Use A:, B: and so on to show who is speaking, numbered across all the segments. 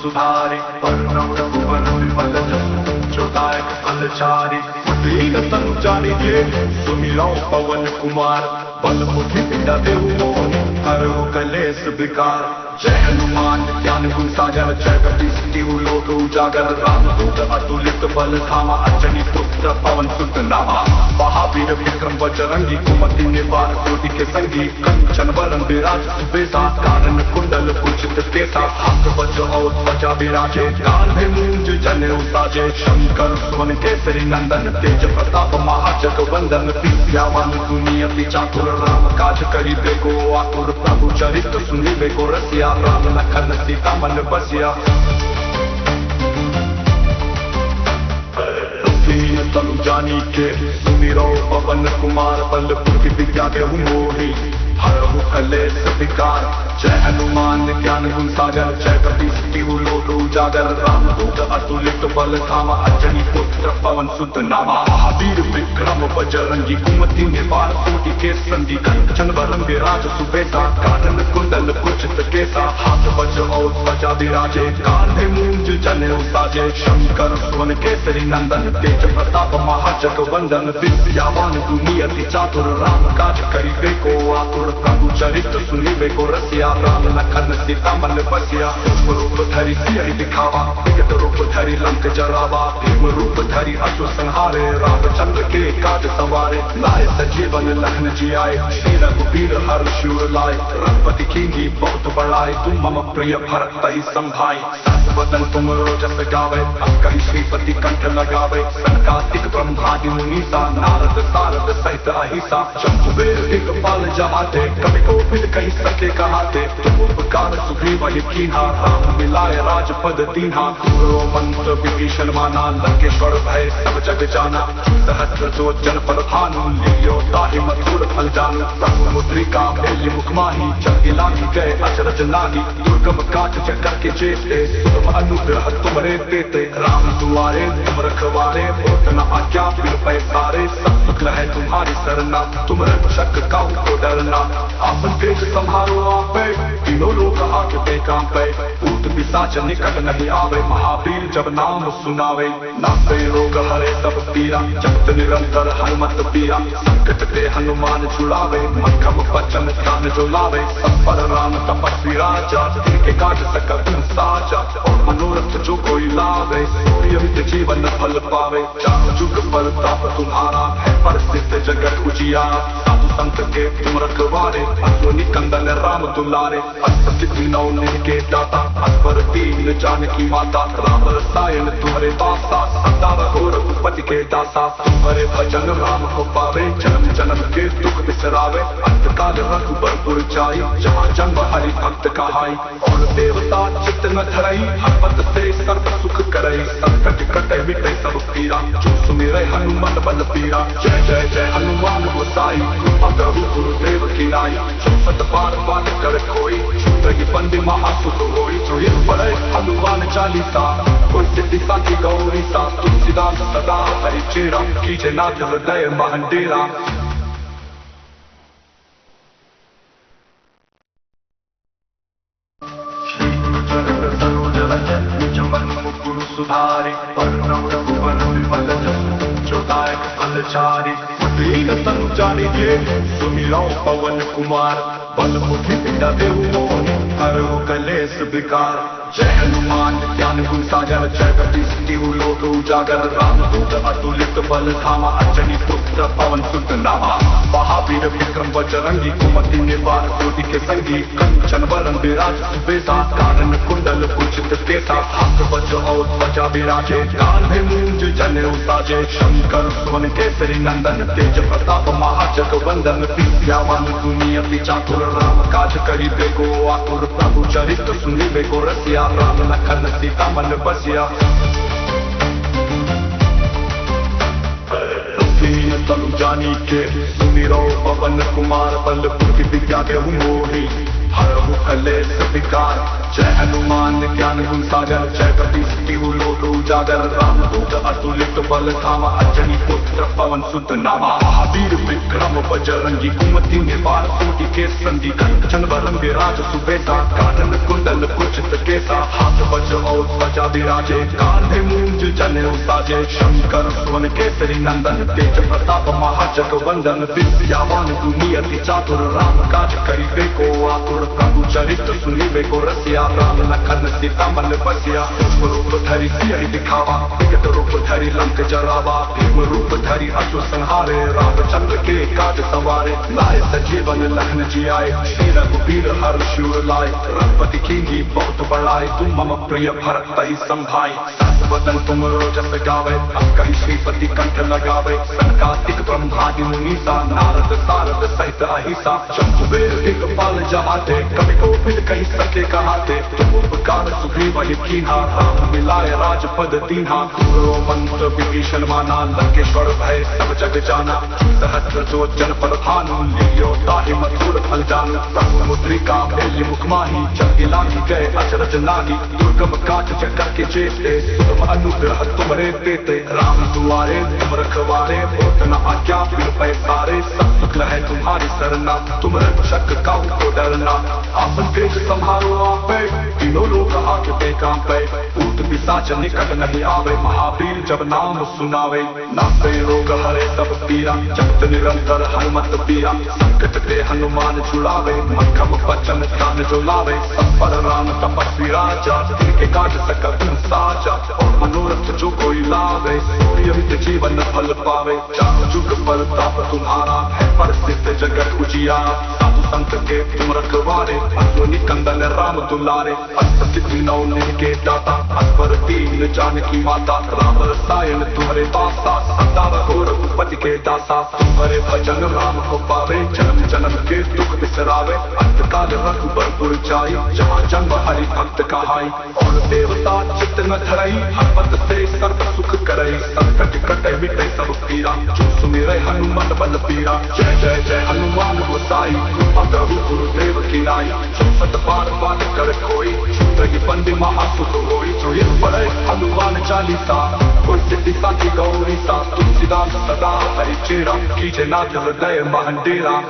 A: सुधारे वर्णम रघुवर विमल जसु जोदायक फलचारी दीन तनु जानिके सुमिरौ पवन कुमार बल बुद्धि विद्या देहु मोहि हरहु कलेश विकार। जय हनुमान ज्ञान गुण सागर जय कपीस तिहु लोक उजागर रामदूत अतुलित बल धामा अंजनी पुत्र पवन सुत नामा। महावीर विक्रम बजरंगी कुमति निवार कोटि के संगी कंचन वरन विराज सुबेसा कानन कुंडल कुचित केसा हाथ वज्र और ध्वजा विराजे कांधे मूंज जनेऊ साजे शंकर सुवन केसरी नंदन तेज प्रताप महाजगवंदन विद्यावान गुणी अति चातुर राम काज करिबे को आतुर प्रभु चरित्र सुनिबे को रसिया राम लखन सीता मन बसिया। दीन तनु जानिके सुमिरौ पवन कुमार बल बुद्धि विद्या देहु मोहि हरहु कलेश विकार। जय हनुमान ज्ञान गुण सागर जय कपीस तिहु लोक उजागर रामदूत अतुलित बल धामा अंजनी पुत्र पवन सुत नामा। महावीर विक्रम बजरंगी कुमति निवार कोटि के संगी कंचन वरन विराज सुबेसा कानन कुंडल कुचित केसा हाथ वज्र और ध्वजा विराजे कांधे मूंज जनेऊ साजे शंकर सुवन केसरी नंदन तेज प्रताप महाजगवंदन विद्यावान गुणी अति चातुर राम काज करिबे को आतुर प्रभु चरित्र सुनिबे को रसिया राम लखन सीता मन बसिया। रूप धरि सियहि दिखावा विकट रूप धरि लंक जरावा भीम रूप धरि असुर संहारे रामचंद्र के काज सवारे लाए सजीवन लखन जियाए श्री रघुबीर हर शूर लाए रघुपति कीन्ही बहुत बड़ाई तुम मम प्रिय भरत तहि संभाई। सहस वदन तुम रोजस गावे कहि श्रीपति कंठ लगावे संकातिक ब्रह्मादि मुनीसा नारद सारद सहित अहिसा शंभुवेर दिगपाल जहाते कवि को फिर कही सके कहाते तुम उपकार सुग्रीव कीन्हा राम मिलाए राजपद दीन्हा। गुरो मंत्र विभीषण माना लंकेश्वर भय सब जग जाना सहस्र जो जन पर भानु लियो ताहि मधुर फल जानू। प्रभु मुद्रिका मेलि मुख माही जग लागी गए अचरज नागी दुर्गम काज जगत के जेते तुम अनुग्रह तुमरे देते राम दुआरे तुम रखवारे होत न आज्ञा बिन पैसारे सब सुख है तुम्हारी सरना तुम रक्षक काहू को डरना। आपन तेज संहारो आपे तीनों लोग हाथ काम पे भूत पिशाच निकट नहीं आवे महावीर जब नाम सुनावे नासे रोग हरे सब पीरा जपत निरंतर हनुमत पीरा संकट ते हनुमान छुड़ावे मक्खम बचन ध्यान जो लावे सब पर राम तपस्वी राजा जिनके काज सकल तुम साजा और मनोरथ जो कोई लावे सूर्य जीवन फल पावे चार जुग पर ताप तुम्हारा है प्रसिद्ध जगत उजियारा। साधु संत के तुम रखवारे असुर निकंदन राम दुलारे अष्ट सिद्धि नौ निधि के दाता असवर दीन जानकी माता राम रसायन तुम्हारे दासा सदा रघो रघुपति के दासा तुम्हारे भजन राम को पावे जन्म जन्म के दुख बिसरावे अंत काल रघुबर जाई जहाँ जन्म हरि भक्त कहाई और देवता चित्त न धरई हनुमत से सर्व सुख करई संकट कटे मिटे सब पीरा जो सुमिरै हनुमत बल पीरा। जय जय जय हनुमान गोसाई कृपा करो गुरुदेव की नाई चौसठ बार बात कर कोई छूटहि बंदी महासुख होई जो ये पढ़े हनुमान चालीसा कोई सिद्धि साखी गौरी सा तुलसीदास सदा हरि चेरा कीजे नाथ हृदय महंडेरा। सुधारे वर्णम रघुवर विमल जसु जोदायक फलचारी दीन तनु जानिके सुमिरौ पवन कुमार बल बुद्धि विद्या देहु मोहि हरहु कलेश विकार। जय हनुमान ज्ञान गुण सागर जय कपीस तिहु लोक उजागर रामदूत अतुलित बल धामा अंजनी पुत्र पवन सुत नामा। महावीर विक्रम बजरंगी कुमति निवार कोटि के संगी कंचन वरन विराज सुबेसा कानन कुंडल कुचित केसा हाथ वज्र और ध्वजा विराजे कांधे मूंज जनेऊ साजे शंकर सुवन केसरी नंदन तेज प्रताप महाजगवंदन विद्यावान गुणी अति चातुर राम काज करिबे को आतुर प्रभु चरित्र सुनिबे को रसिया राम लखन सीता मन बसिया। दीन तनु जानिके सुमिरौ पवन कुमार बल बुद्धि विद्या देहु मोहि हरहु कलेश विकार। जय हनुमान ज्ञान गुण सागर, जय कपीस तिहु लोक उजागर। रामदूत अतुलित बल धामा, अंजनी पुत्र पवन सुत नामा। महावीर विक्रम बजरंगी, कुमति निवार कोटि के संगी। कंचन बरन विराज सुबेसा, कानन कुंडल कुचित केसा। हाथ वज्र और ध्वजा विराजे, कांधे मूंज जनेऊ साजे। शंकर सुवन केसरी नंदन, तेज प्रताप महाजगवंदन। विद्यावान दुनियति चातुर, राम काज करिबे को आतुर। प्रभु चरित्र सुनिबे को रसिया, राम लखन सीता मन बसिया। रूप धरि सियहि दिखावा, विकट रूप धरि लंक जरावा। भीम रूप धरि असुर संहारे, रामचंद्र के काज सवारे। लाए सजीवन लखन जियाए, श्री रघुबीर हर्षुर लाए। रघुपति कीन्ही बहुत बड़ाई, तुम मम प्रिय भरत तहि संभाई। सहस वदन तुम रोजस गावे, कहि श्रीपति कंठ लगावे। संकातिक ब्रह्मादि मुनीसा, नारद सारद सहित अहिसा। शंभुबेर दिगपाल जहाते, कवि कोविद कहि सके कहाते। तुम उपकार सुग्रीव ही कीन्हा, राम मिलाए राजपद दीन्हा। गुरो मंत्र विभीषण माना, लंकेश्वर भय सब जग जाना। सहस्र जो जन पर भानु, लियो ताहि मधुर फल जानू। समुद्रिका मेली मुख माही, जग लांघि गए अचरज नाहि। दुर्गम काज जगत के जेते, तुम अनुग्रह तुमरे देते। राम दुआरे तुम रखवारे, होत न आज्ञा बिन पैसारे। सब सुख है तुम्हारी सरना, तुम रक्षक काहू को डरना। आपन तेज संहारो आपे, तीनों लोक हांकते कांपे। भूत पिशाच निकट नहीं आवे, महावीर जब नाम सुनावे। नासे रोग हरे सब पीरा, जपत निरंतर हनुमत पीरा। संकट ते हनुमान छुड़ावे, मक्खम बचन ध्यान जो लावे। सब पर राम तपस्वी राजा, तिनके काज सकल तुम साजा। और मनोरथ जो कोई लावे, सूर्य जीवन फल पावे। चारों जुग पर ताप तुम्हारा, है प्रसिद्ध जगत उजियारा। साधु संत के तुम रखवारे, अश्वनी कंदन राम दुलारे। अष्ट सिद्धि नौ निधि के दाता, असवर दीन जानकी माता। राम रसायन तुम्हारे पासा, सदा रहो रघुपति के दासा। तुम्हारे भजन राम को पावे, जन्म जन्म के दुख बिसरावे। अंतकाल रघुबरपुर जाई, जहाँ जन्म हरि भक्त कहाई। और देवता चित्त न धरई, हनुमत से सर्व सुख करई। संकट कटे मिटे सब पीरा, जो सुमिरै हनुमत बल पीरा। जय जय जय हनुमान गोसाई, कृपा करो गुरुदेव की नाई। चौसठ बार पाठ कर कोई, छूटहि बंदी महासुख होई। जो ये पढ़े हनुमान चालीसा, कोई सिद्धि साखी गौरी सा। तुलसीदास सदा हरि चेरा, कीजे नाथ हृदय महंडेरा।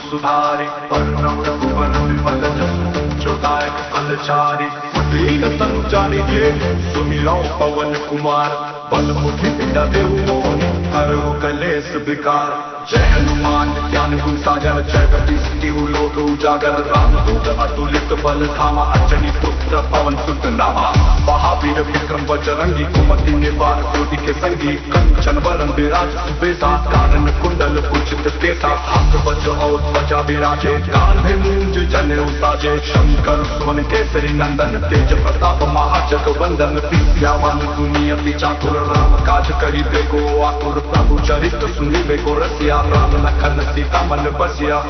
A: सुधारे परम रघुवर विमल जसु, जो दायक फलचारी। दीन तनु जानिके, सुमिरौ पवन कुमार। बल बुद्धि विद्या देहु मोहि, हरहु कलेश विकार। जय हनुमान ज्ञान गुण सागर, जय कपीस तिहु लोक उजागर। रामदूत अतुलित बल धामा, अंजनी पुत्र पवन सुत नामा। महावीर विक्रम बजरंगी, कुमति निवार कोटि के संगी। कंचन बरन विराज सुबेसा, कानन कुंडल कुचित केसा। हाथ वज्र और ध्वजा विराजे, कांधे मूंज जनेऊ साजे। शंकर सुवन केसरी नंदन, तेज प्रताप महाजगवंदन। विद्यावान दुनियति चातुर, राम काज करिबे को आतुर। प्रभु चरित्र सुनिबे को रसिया, राम लखन सीता मन बसिया।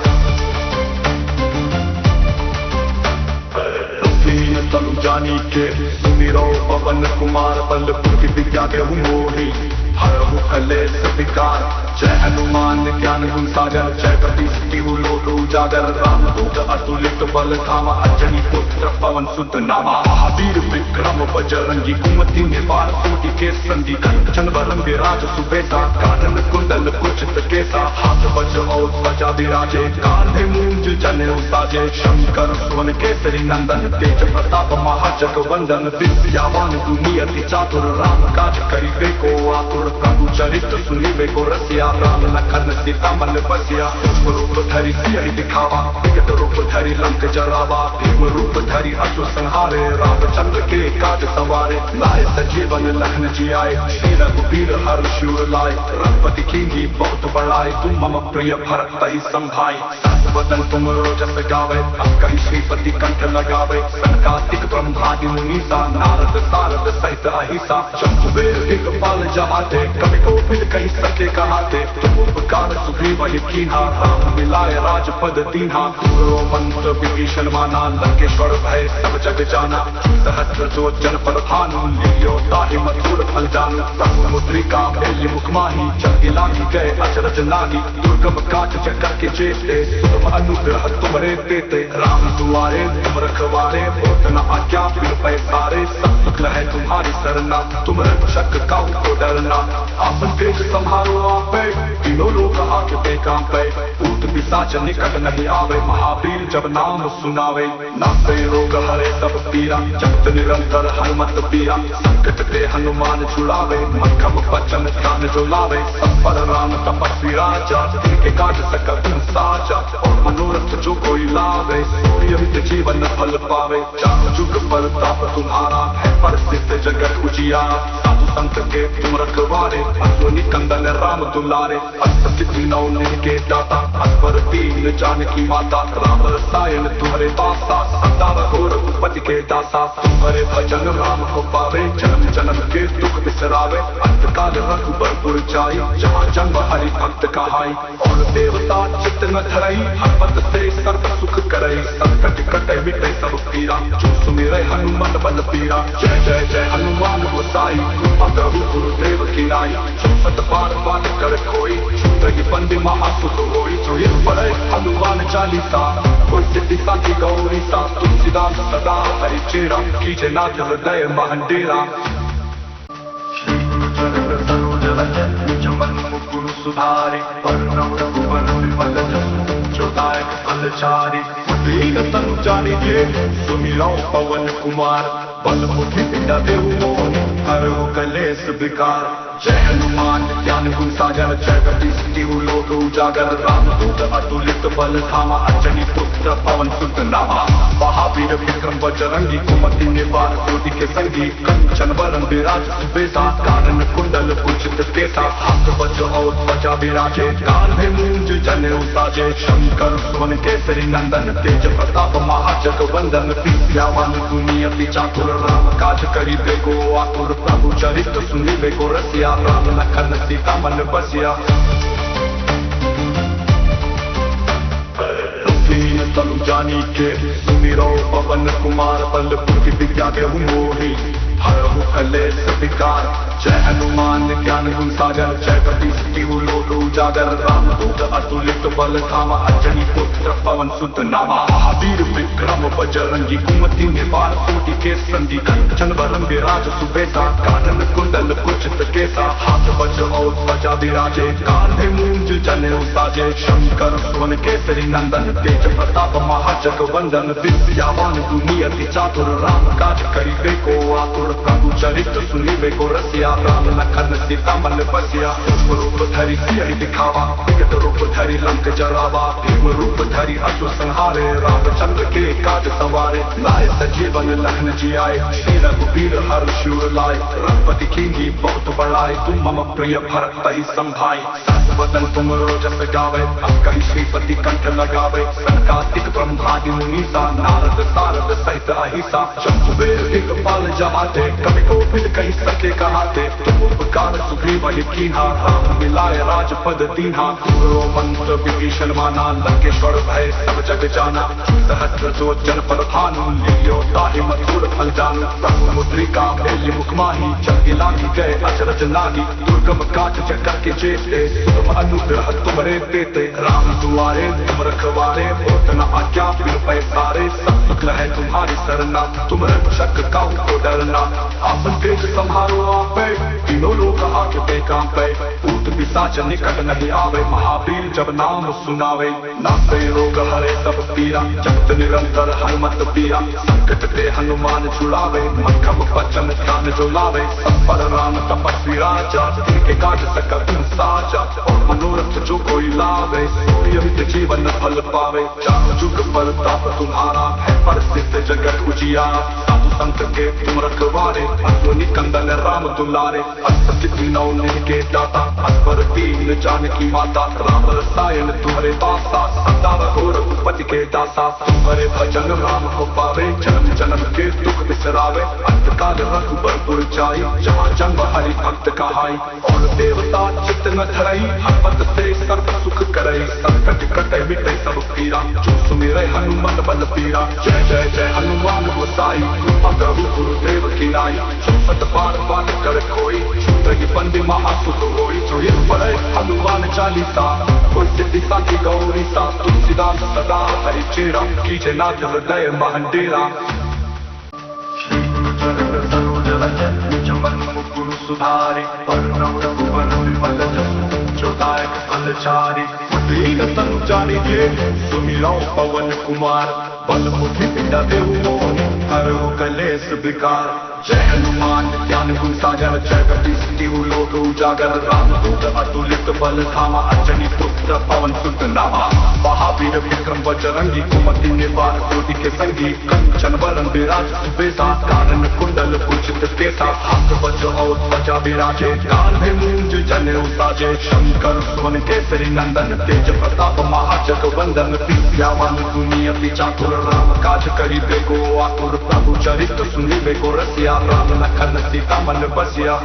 A: दीन तनु जानिके, सुमिरौ पवन कुमार। बल बुद्धि विद्या देहु मोहि, हरहु कलेश विकार। जय हनुमान ज्ञान गुण सागर, जय कपीस तिहु लोक उजागर। रामदूत अतुलित बल धामा, अंजनी पुत्र पवन सुत नामा। महावीर विक्रम बजरंगी, कुमति निवार कोटि के संगी। कंचन बरन विराज सुबेसा, कानन कुंडल कुचित केसा। हाथ वज्र और ध्वजा विराजे, कांधे मूंज जनेऊ साजे। शंकर सुवन केसरी नंदन, तेज प्रताप महाजगवंदन। विद्यावान दुनियति चातुर, राम काज करिबे को आतुर। प्रभु चरित्र सुनिबे को रसिया, राम लखन सीता मन बसिया। रूप धरि सियहि दिखावा, विकट रूप धरि लंक जरावा। भीम रूप धरि असुर संहारे, रामचंद्र के काज सवारे। लाए सजीवन लखन जियाए, श्री रघुबीर हर्षुर लाए। रघुपति कीन्ही बहुत बड़ाई, तुम मम प्रिय भरत तहि संभाई। सहस वदन तुम रोजस गावे, कहि श्रीपति कंठ लगावे। संकातिक ब्रह्मादि मुनीसा, नारद सारद सहित अहिसा। शंभुबेर दिगपाल जहाते, कवि को मिल कहीं सत्य कहाते तुम उपकार सुग्रीव कीन्हा राम मिलाए राजपद दीन्हा गुरो मंत्र विभीषण माना लंकेश्वर भय सब जग जाना सहस्र जो जन पर भानु लियो ताहि मधुर फल जानू समुद्रिका मेली मुख माही चल लागी गए अचरज लागी दुर्गम काज जगत के जेते तुम अनुग्रह तुम्हारे देते राम दुआरे तुम रखवारे होत न आज्ञा फिर पैसारे सब सुख है तुम्हारी सरना तुम रक्षक का को डरना आपन तेज संभारो आपे तीनों लोग हाथ पे काम पे भूत पिशाच निकट नहीं आवे महावीर जब नाम सुनावे नासे रोग हरे सब पीरा जपत निरंतर हनुमत पीरा संकट ते हनुमान छुड़ावे मक्खम बचन ध्यान जो लावे सब पर राम तपस्वी राजा जिनके काज सकल तुम साजा और मनोरथ जो कोई लावे सूर्य जीवन फल पावे चारों जुग पर ताप तुम्हारा है परिस्थित जगत उजिया साधु संत के तुम रखवारे अश्वनी कंदन राम दुलारे अष्ट सिद्धि नौ के दाता अस्वर दीन जानकी माता राम रसायन तुम्हारे दासा सदा घोर उपति के दासा तुम्हारे भजन राम को पावे जन्म जन्म के दुख बिसरावे अंत काल रघुबर पुर जाई जहाँ जन्म हरि भक्त कहाई और देवता चित्त न धरई हनुमत से सर्व सुख करई संकट कटे मिटे सब पीरा जो सुमिरै हनुमत बल पीरा जय जय जय हनुमान गोसाई कृपा प्रभु गुरुदेव की नाई चौसठ बार बात कर कोई छूटही बंदी महासुख होई जो ये पढ़े हनुमान चालीसा कोई सिद्धि साथी गौरी सा तुलसीदास सदा हरि चेरा कीजे नाथ हृदय महंडेरा चमन मुकुर सुधारी वर्ण रघुवर विमल जसु जो दायक फलचारी दीन तनु जानिके सुमिरौ पवन कुमार बल बुद्धि विद्या देहु मोहि हरहु कलेश विकार जय हनुमान ज्ञान गुण सागर जय कपीस लोक उजागर रामदूत अतुलित बल धामा अंजनी पुत्र पवन सुत नामा महावीर विक्रम बजरंगी कुमति निवार ज्योति के संगी कंचन वरण विराज सुबेसा कानन कुंडल कुचित केसा हाथ वज्र और ध्वजा विराजे कान्धे मूंज जनेऊ साजे शंकर सुवन केसरी नंदन तेज प्रताप महाजगवंदन विद्यावान दुनियति चातुर राम काज करिबे को आतुर प्रभु चरित्र सुनिबे को रसिया राम लखन सीता मन बसिया तनु जानी के सुमिरो पवन कुमार बल बुद्धि विद्या देहु मोहि हरहु कलेश विकार जय हनुमान ज्ञान गुण सागर जय कपीस लोक उजागर रामदूत अतुलित बल धामा अंजनी पुत्र पवन सुत नामा महावीर विक्रम बजरंगी कुमति निवार कोटि के संगी कंचन वरण विराज सुबेसा कानन कुंडल कुचित केसा हाथ वज्र और ध्वजा विराजे कान्धे मूंज जनेऊ साजे शंकर सुवन केसरी नंदन तेज प्रताप महाजगवंदन विद्यावान दुनियति चातुर राम काज करिबे को आतुर प्रभु चरित्र सुनिबे को रसिया राम लखन सीता मन बसिया रूप धरि सियहि दिखावा विकट रूप धरि लंक जरावा भीम रूप धरि असुर संहारे रामचंद्र के काज सवारे लाए सजीवन लखन जियाए श्री रघुबीर हर शूर लाए रघुपति कीन्ही बहुत बड़ाई तुम मम प्रिय भरत तहि संभाई सहस वदन तुम रोजस गावे अब कहि श्रीपति कंठ लगावे संकातिक ब्रह्मादि मुनीसा नारद सारद सहित अहिसा शंभुबेर दिक्पाल जहाते कवि को मिल कहीं सत्य कहाते तुम उपकार सुग्रीव कीन्हा राम मिलाए राजपद दीन्हा गुरो मंत्र विभीषण माना लंकेश्वर भय सब जग जाना सहस्र जो जन पर भानु लियो ताहि मधुर फल जानू समुद्रिका मेली मुख माही चल लागी गए अचरज लागी दुर्गम काज जगत के जेते तुम अनुग्रह तुम्हारे देते राम दुआरे तुम रखवारे होत न आज्ञा फिर पैसारे सब सुख है तुम्हारी सरना तुम रक्षक का को डरना आपन तेज संभारो आपे तीनों लोग हाथ पे काम पे भूत पिशाच निकट नहीं आवे महावीर जब नाम सुनावे नासे रोग हरे सब पीरा जपत निरंतर हनुमत पीरा संकट ते हनुमान छुड़ावे मक्खम बचन ध्यान जो लावे सब पर राम तपस्वी राजा जिनके काज सकल तुम साजा और मनोरथ जो कोई लावे सूर्य जीवन फल पावे चारों जुग पर ताप तुम्हारा है परिस्थित जगत उजिया साधु संत के तुम रखवारे अश्वनी कंदन राम दुलारे अष्ट सिद्धि नौ के दाता अस्वर दीन जानकी माता राम रसायन तुम्हारे दासा सदा घोर उपति के दासा तुम्हारे भजन राम को पावे जन्म जन्म के दुख बिसरावे अंत काल रघुबर पुर जाई जहाँ जन्म हरि भक्त कहाई। और देवता चित्त न धरई, हनुमत से सर्व सुख करई, संकट कटे मिटे सब पीरा, जो सुमिरै हनुमत बल पीरा। जय जय जय हनुमान गोसाई, कृपा करो गुरुदेव की नाई, सत बार बार कर कोई, छूटई बंदी महासुख होई। जो ये पढ़े हनुमान चालीसा, कोई सिद्धि साखी गौरी सा, तुलसीदास सदा हरि चेरा, कीजे नाथ हृदय महंडेरा। गुरु सुधारी परम रघुवर विमल जसु, जो दायक फलचारी। दीन तनु जानिके सुमिरौ पवन कुमार, बल बुद्धि विद्या देहु मोहि, हरहु कलेश विकार। जय हनुमान ज्ञान गुण सागर, जय कपि सिद्धि लोक उजागर। रामदूत अतुलित बल धामा, अंजनी पुत्र पवन सुत नामा। महावीर विक्रम बजरंगी, कुमति निवार कोटि के संगी। कंचन वरण विराज सुबेसा, कानन कुंडल कुंचित केसा। हाथ वज्र और ध्वजा विराजे, कान्धे मूंज जनेऊ साजे। शंकर सुवन केसरी नंदन, तेज प्रताप महाजगवंदन। विद्यावान गुणी अति चातुर, राम काज करिबे को आतुर। प्रभु चरित्र सुनिबे को रसिया, राम लखन सीता मन बसिया।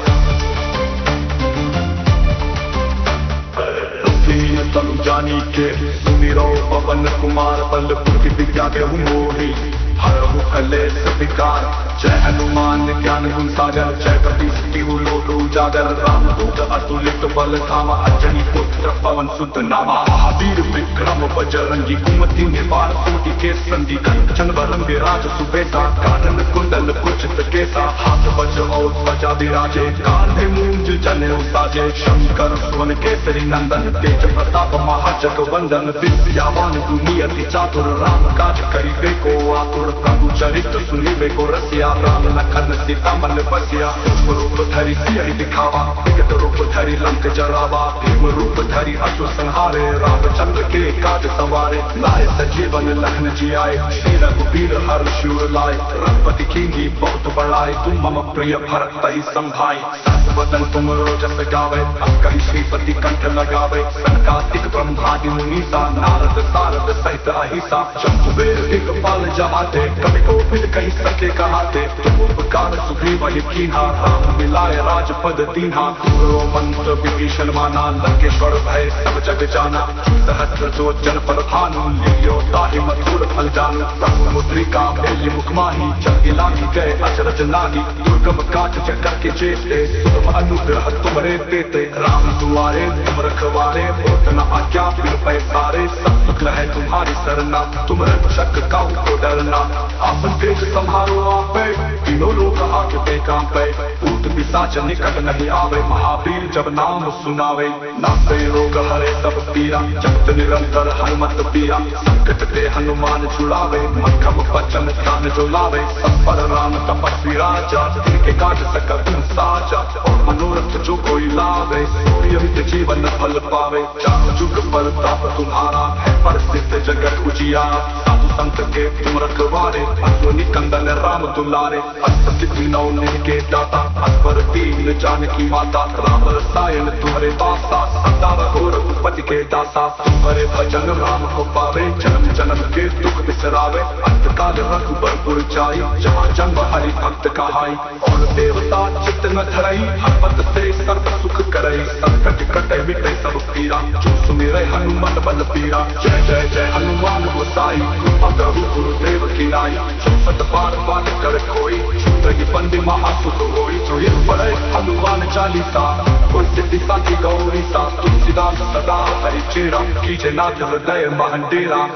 A: दीन तनु जानिके सुमिरौ पवन कुमार, बल बुद्धि विद्या देहु मोहि, हरहु कलेश विकार। जय हनुमान ज्ञान गुण सागर, जय कपि सिद्धि लोक उजागर। रामदूत अतुलित बल धामा, अंजनी पुत्र पवन सुत नामा। महावीर विक्रम बजरंगी, कुमति निवार कोटि के संगी। कंचन वरण विराज सुबेसा, कानन कुंडल कुंचित केसा। हाथ वज्र और ध्वजा विराजे, कान्धे मूंज जनेऊ साजे। शंकर सुवन केसरी नंदन, तेज प्रताप महाजगवंदन। विद्यावान गुणी अति चातुर, राम काज करिबे को आतुर। प्रभु चरित्र सुनिबे को रसिया, राम लखन सीता मन बसिया। रूप धरि सियहि दिखावा, विकट रूप धरि लंक जरावा। भीम रूप धरि असुर संहारे, रामचंद्र के काज सवारे। लाए सजीवन लखन जियाए, श्री रघुबीर हर्ष उर लाए। रघुपति कीन्ही बहुत बड़ाई, तुम मम प्रिय भरत तहि संभाई। सहस वदन तुम रोजस गावे, कहि श्रीपति कंठ लगावे। सनकादिक ब्रह्मादि मुनीसा, नारद सारद सहित अहिसा। शंभुवेर दिगपाल जहाते, कवि कोविद कहि सके कहाते। तुम उपकार सुग्रीव ही कीन्हा, राम मिलाए राजपद दीन्हा। गुरो मंत्र विभीषण माना, लंकेश्वर भय सब जग जाना। सहस्र जो जन पर भानु, लियो ताहि मधुर फल जानू। प्रभु मुद्रिका मेलि मुख माही, जग लागी गए अचरज नागी। दुर्गम काज जगत के जेते, तुम अनुग्रह तुमरे देते। राम दुआरे तुम रखवारे, होत न आज्ञा बिन पैसारे। सब सुख है तुम्हारी सरना, तुम रक्षक काहू को डरना। आपन तेज संहारो आपे, तीनों लोग आके कांपे। भूत पिशाच निकट नहीं आवे, महावीर जब नाम सुनावे। नासे रोग हरे सब पीरा, जपत निरंतर हनुमत पीरा। संकट ते हनुमान छुड़ावे, मक्खम बचन ध्यान जो लावे। सब पर राम तपस्वी राजा, तिनके काज सकल तुम साजा। और मनोरथ जो कोई लावे, सूर्यमित जीवन फल पावे। चार जुग पर ताप तुम्हारा, है प्रसिद्ध जगत उजियारा। साधु संत के तुम रखवारे, असुनि कंदन राम दुलारे। अष्ट सिद्धि नौ निधि के दाता, असवर दीन जानकी माता। राम रसायन तुम्हारे पासा, सदा रहो रघुपति के दासा। तुम्हारे भजन राम को पावे, जन्म जन्म के दुख बिसरावे। अंत काल रघुबर जाई, जहाँ जन्म हरि भक्त कहाई। और देवता चित्त न धरई, हनुमत से सर्व सुख करई। संकट कटे मिटे सब पीरा, जो सुमिरै हनुमत बल पीरा। जय जय जय हनुमान गोसाई, कृपा करो गुरुदेव की नाई। सत बार बार कर कोई, छूटई बंदी महासुख होई। जो ये पढ़े हनुमान चालीसा, कोई सिद्धि साखी गौरी सा। तुलसीदास सदा हरि चेरा, कीजे नाथ हृदय महंडेरा।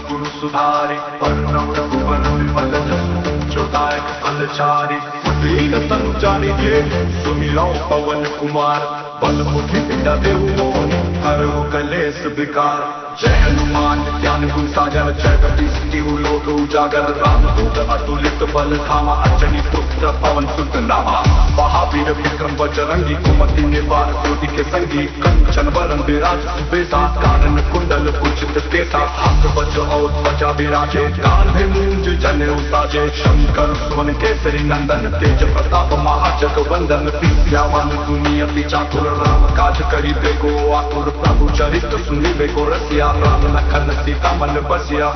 A: गुरु सुधारी परम रघुवर विमल जसु, जो दायक फलचारी। दीन तनु जानिके सुमिरौ पवन कुमार, बल बुद्धि विद्या देहु मोहि, हरहु कलेश विकार। जय हनुमान ज्ञान गुण सागर, जय कपि सिद्धि लोक उजागर। रामदूत अतुलित बल धामा, अंजनी पुत्र पवन सुत नामा। महावीर विक्रम बजरंगी, कुमति निवार कोटि के संगी। कंचन वरण विराज सुबेसा, कानन कुंडल कुंचित केसा। हाथ वज्र और ध्वजा विराजे, कान्धे मूंज जनेऊ साजे। शंकर सुवन केसरी नंदन, तेज प्रताप महाजगवंदन। विद्यावान गुणी अति चातुर, राम काज करिबे को आतुर। प्रभु चरित्र सुनिबे को रसिया, राम लखन सीता मन बसिया।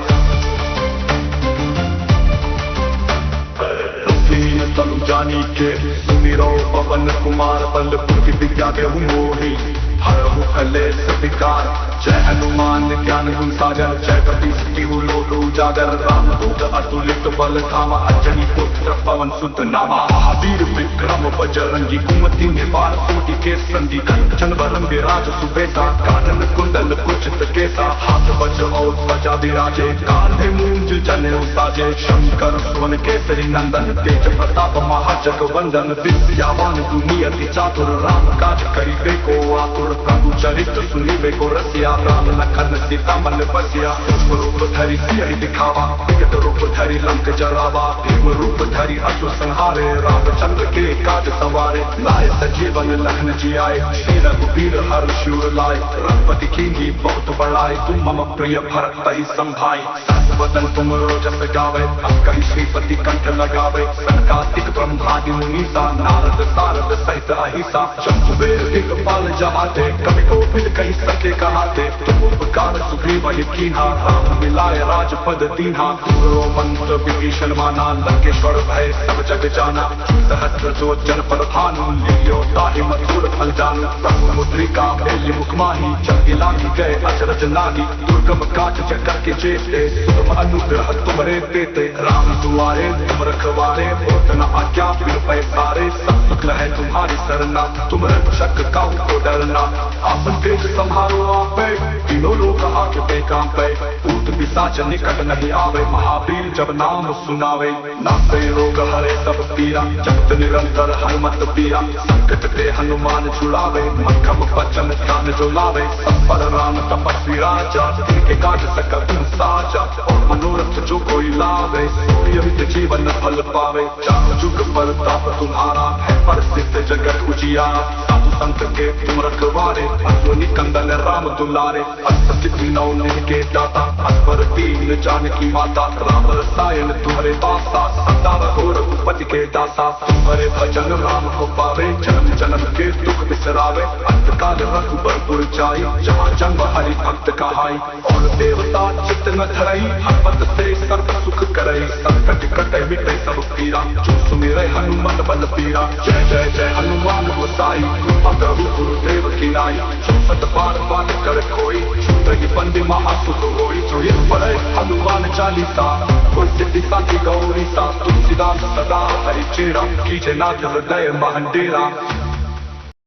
A: दीन तनु जानी के सुमिरो पवन कुमार बलपुर की विद्या के मोही हरहु कलेश विकार। जय हनुमान ज्ञान गुण सागर जय कपीस लोक उजागर। रामदूत अतुलित बल धामा अंजनी पुत्र पवन सुत नामा। महावीर विक्रम बजरंगी कुमति निवार कोटि के संधि कंचन बरन विराज सुबेसा। कानन कुंडल कुचित केसा हाथ वज्र और ध्वजा विराजे। कांधे मूंज जनेऊ साजे शंकर सुवन केसरी नंदन। तेज प्रताप महाजगवंदन विद्यावान दुनियति चातुर। राम काज करिबे को आतुर प्रभु चरित्र सुनिबे को रसिया। राम लखन सीता मन बसिया। रूप धरि सियहि दिखावा विकट रूप धरि लंक जरावा। भीम रूप धरि असुर संहारे रामचंद्र के काज सवारे। लाए सजीवन लखन जियाए श्री रघुबीर हर शिवर लाए। रघुपति कीन्ही बहुत बड़ाई तुम मम प्रिय भरत तहि संभाई। सहस वदन तुम जस गावे अब कहि श्रीपति कंठ लगावे। सनकादिक ब्रह्मादि मुनीसा नारद सारद सहित अहिसा। शंभुवेर दिक्पाल जहाते कवि कोविद कहि सके कहाते। तुम उपकार सुग्रीव कीन्हा राम मिलाए राजपद दीन्हा। गुरो मंत्र विभीषण माना लंकेश्वर भय सब जग जाना। सहस्र जो जन पर भानु लियो ताहि मधुर फल जानू। प्रभु मुद्रिका मेलि मुख माही जग लागी गए अचरज लागी। दुर्गम काज जगत के जेते सुगम अनुग्रह तुम्हारे देते। राम दुआरे तुम रखवारे होत न आज्ञा बिन पैसारे। सब सुख है तुम्हारी सरना तुम रक्षक काहू को डरना। आपन तेज संहारो आपे तीनों लोक हाथ कांपे। भूत पिशाच निकट नहीं आवे महावीर जब नाम सुनावे। नासे रोग हरे सब पीरा जपत निरंतर हनुमत पीरा। संकट ते हनुमान छुड़ावे मक्खम बचन ध्यान जो लावे। सब पर राम तपस्वी राजा तिनके काज सकल तुम साजा। और मनोरथ जो कोई लावे सोई जीवन फल पावे। चारों जुग पर ताप तुम्हारा है प्रसिद्ध जगत उजियारा। साधु संत के तुम रखवारे अश्वनी कंदन राम दुलारे। अष्ट सिद्धि नौ निधि के दाता असवर दीन जानकी माता। राम रसायन तुम्हारे दासा सदा रहो रघुपति के दासा। तुम्हारे भजन राम को पावे जन्म जन्म के दुख बिसरावे। अंत काल रघुबर जाई जहाँ जन्म हरि भक्त कहाई। और देवता चित्त न धरई हनुमत से सर्व सुख करई। संकट कटे मिटे सब पीरा जो सुमिरै हनुमत बल पीरा। जय जय जय हनुमान गोसाई कृपा करो गुरुदेव की नाई। चौसठ बार बात कर कोई छूटहि बंदी महासुख होई। जो ये पढ़े हनुमान चालीसा कोई सिद्धि साखी गौरी सा। तुलसीदास सदा हरि चेरा कीजे नाथ हृदय महंडेरा।